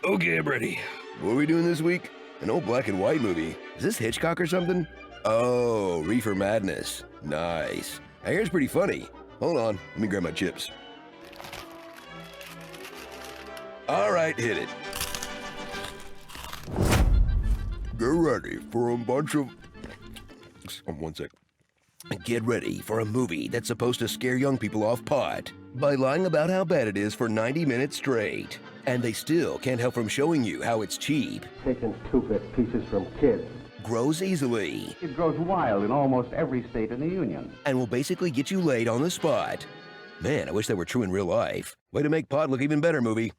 Okay, I'm ready. What are we doing this week? An old black and white movie. Is this Hitchcock or something? Oh, Reefer Madness. Nice. I hear it's pretty funny. Hold on, let me grab my chips. All right, hit it. Get ready for a bunch of... One sec. Get ready for a movie that's supposed to scare young people off pot by lying about how bad it is for 90 minutes straight. And they still can't help from showing you how it's cheap. Taking 2-bit pieces from kids. Grows easily. It grows wild in almost every state in the Union. And will basically get you laid on the spot. Man, I wish that were true in real life. Way to make pot look even better, movie.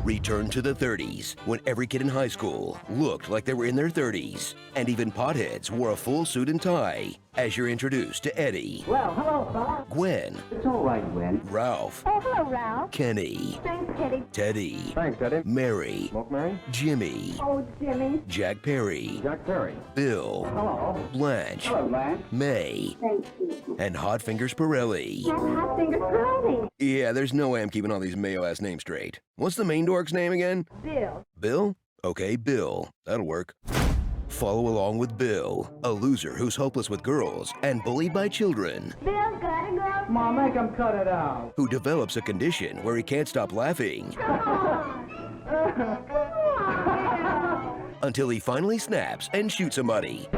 Return to the 30s, when every kid in high school looked like they were in their 30s, and even potheads wore a full suit and tie, as you're introduced to Eddie. Well, hello, fella. Gwen. It's all right, Gwen. Ralph. Oh, hello, Ralph. Kenny. Thanks, Teddy. Teddy. Thanks, Eddie. Mary. Smoke, Mary? Jimmy. Oh, Jimmy. Jack Perry. Jack Perry. Bill. Hello. Blanche. Hello, Blanche. May. Thank you. And Hot Fingers Pirelli. That's Hot Fingers Pirelli. Yeah, there's no way I'm keeping all these Mayo-ass names straight. What's the main dork's name again? Bill. Bill? Okay, Bill. That'll work. Follow along with Bill, a loser who's hopeless with girls and bullied by children, Bill, gotta go. Mom, make him cut it out. who develops a condition where he can't stop laughing Come on. Come on. until he finally snaps and shoots somebody.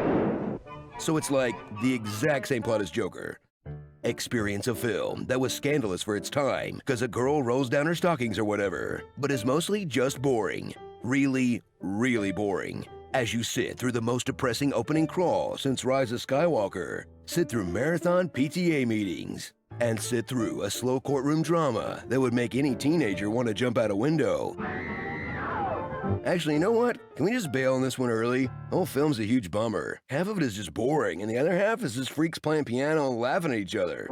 So it's like the exact same plot as Joker. Experience a film that was scandalous for its time because a girl rolls down her stockings or whatever, but is mostly just boring. Really, really boring. As you sit through the most depressing opening crawl since Rise of Skywalker, sit through marathon PTA meetings, and sit through a slow courtroom drama that would make any teenager want to jump out a window. Actually, you know what? Can we just bail on this one early? The whole film's a huge bummer. Half of it is just boring, and the other half is just freaks playing piano and laughing at each other.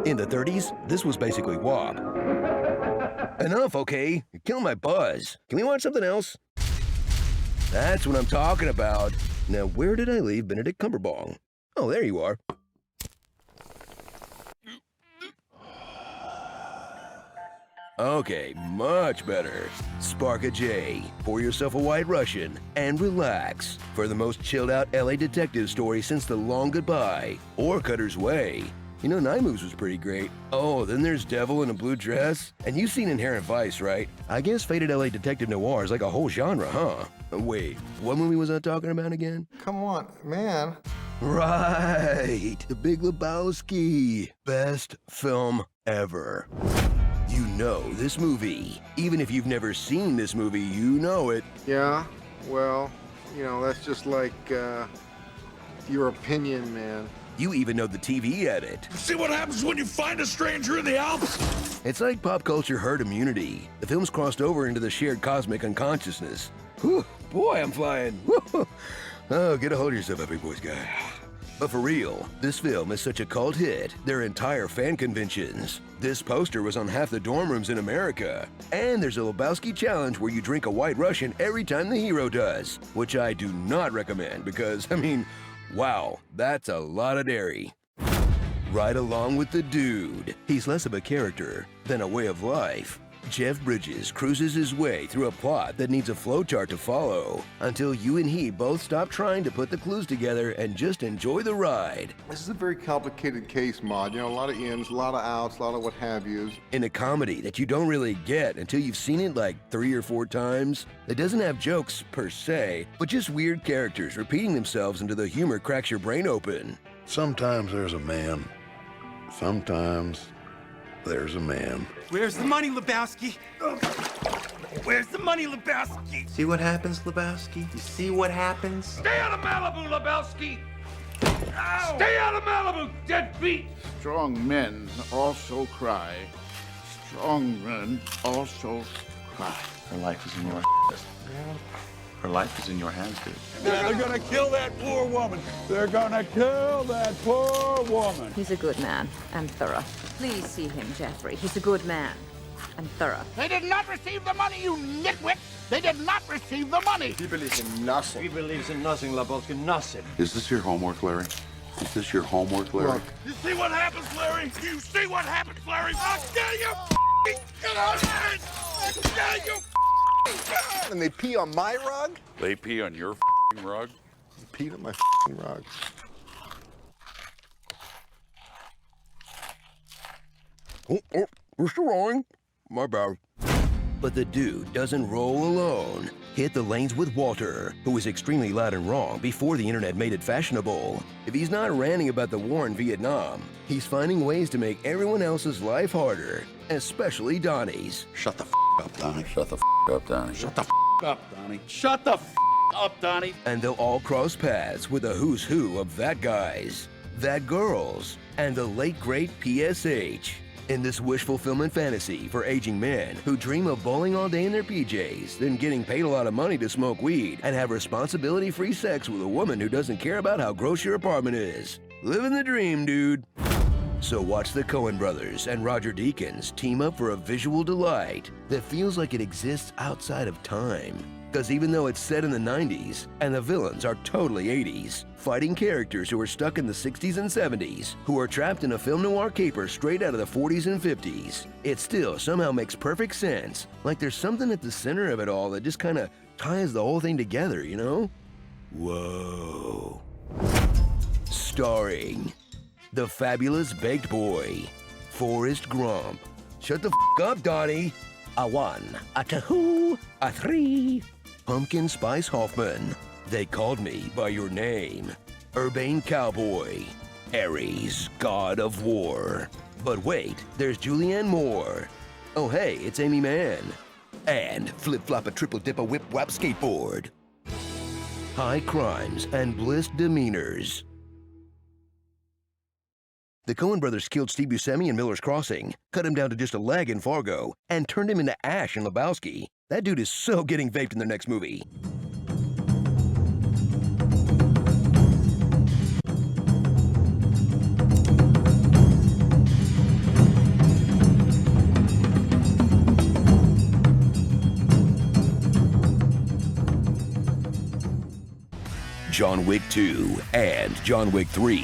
In the 30s, this was basically WAP. Enough, okay? You're killing my buzz. Can we watch something else? That's what I'm talking about. Now, where did I leave Benedict Cumberbatch? Oh, there you are. Okay, much better. Spark a J, pour yourself a White Russian, and relax for the most chilled-out LA detective story since The Long Goodbye or Cutter's Way. You know, Night Moves was pretty great. Oh, then there's Devil in a Blue Dress. And you've seen Inherent Vice, right? I guess faded LA detective noir is like a whole genre, huh? Wait, what movie was I talking about again? Come on, man. Right, The Big Lebowski. Best film ever. You know this movie. Even if you've never seen this movie, you know it. Yeah, well, you know, that's just like, your opinion, man. You even know the TV edit. See what happens when you find a stranger in the Alps? It's like pop culture herd immunity. The film's crossed over into the shared cosmic unconsciousness. Whew, boy, I'm flying. Woo. Oh, get a hold of yourself, Happy Boys guy. But for real, this film is such a cult hit, there are entire fan conventions. This poster was on half the dorm rooms in America. And there's a Lebowski challenge where you drink a White Russian every time the hero does, which I do not recommend because, I mean, wow, that's a lot of dairy. Right along with the dude. He's less of a character than a way of life. Jeff Bridges cruises his way through a plot that needs a flowchart to follow until you and he both stop trying to put the clues together and just enjoy the ride. This is a very complicated case, Maude. You know, a lot of ins, a lot of outs, a lot of what have yous. In a comedy that you don't really get until you've seen it like 3 or 4 times, it doesn't have jokes per se, but just weird characters repeating themselves until the humor cracks your brain open. Sometimes there's a man. Sometimes there's a man. Where's the money, Lebowski? Where's the money, Lebowski? See what happens, Lebowski? You see what happens? Stay out of Malibu, Lebowski! Ow! Stay out of Malibu, deadbeat! Strong men also cry. Strong men also cry. Her life is in your Her life is in your hands, dude. They're gonna kill that poor woman. They're gonna kill that poor woman. He's a good man and thorough. Please see him, Jeffrey. He's a good man and thorough. They did not receive the money, you nitwit! They did not receive the money! He believes in nothing. He believes in nothing, Lebowski, nothing. Is this your homework, Larry? Is this your homework, Larry? Look. You see what happens, Larry? You see what happens, Larry? I'll tell you get on it! I'll tell you And they pee on my rug? They pee on your rug? They peed on my rug. Oh, we're still rolling. My bad. But the dude doesn't roll alone. Hit the lanes with Walter, who was extremely loud and wrong before the internet made it fashionable. If he's not ranting about the war in Vietnam, he's finding ways to make everyone else's life harder, especially Donnie's. Shut the up, Donnie. Shut the up, Donnie. Shut the up, Donnie. Shut the up, Donnie. And they'll all cross paths with the who's who of that guys, that girls, and the late great PSH. In this wish fulfillment fantasy for aging men who dream of bowling all day in their PJs, then getting paid a lot of money to smoke weed and have responsibility-free sex with a woman who doesn't care about how gross your apartment is. Living the dream, dude. So watch the Coen brothers and Roger Deakins team up for a visual delight that feels like it exists outside of time. Because even though it's set in the 90s and the villains are totally 80s, fighting characters who are stuck in the 60s and 70s, who are trapped in a film noir caper straight out of the 40s and 50s, it still somehow makes perfect sense. Like there's something at the center of it all that just kind of ties the whole thing together, you know? Whoa. Starring the fabulous baked boy, Forrest Gump. Shut the up, Donnie. A 1, a 2, a 3. Pumpkin Spice Hoffman. They Called Me by Your Name. Urbane Cowboy. Ares, God of War. But wait, there's Julianne Moore. Oh hey, it's Amy Mann. And Flip-Flop a Triple Dip a Whip Whap Skateboard. High Crimes and Bliss Demeanors. The Coen brothers killed Steve Buscemi in Miller's Crossing, cut him down to just a leg in Fargo, and turned him into ash in Lebowski. That dude is so getting vaped in their next movie. John Wick 2 and John Wick 3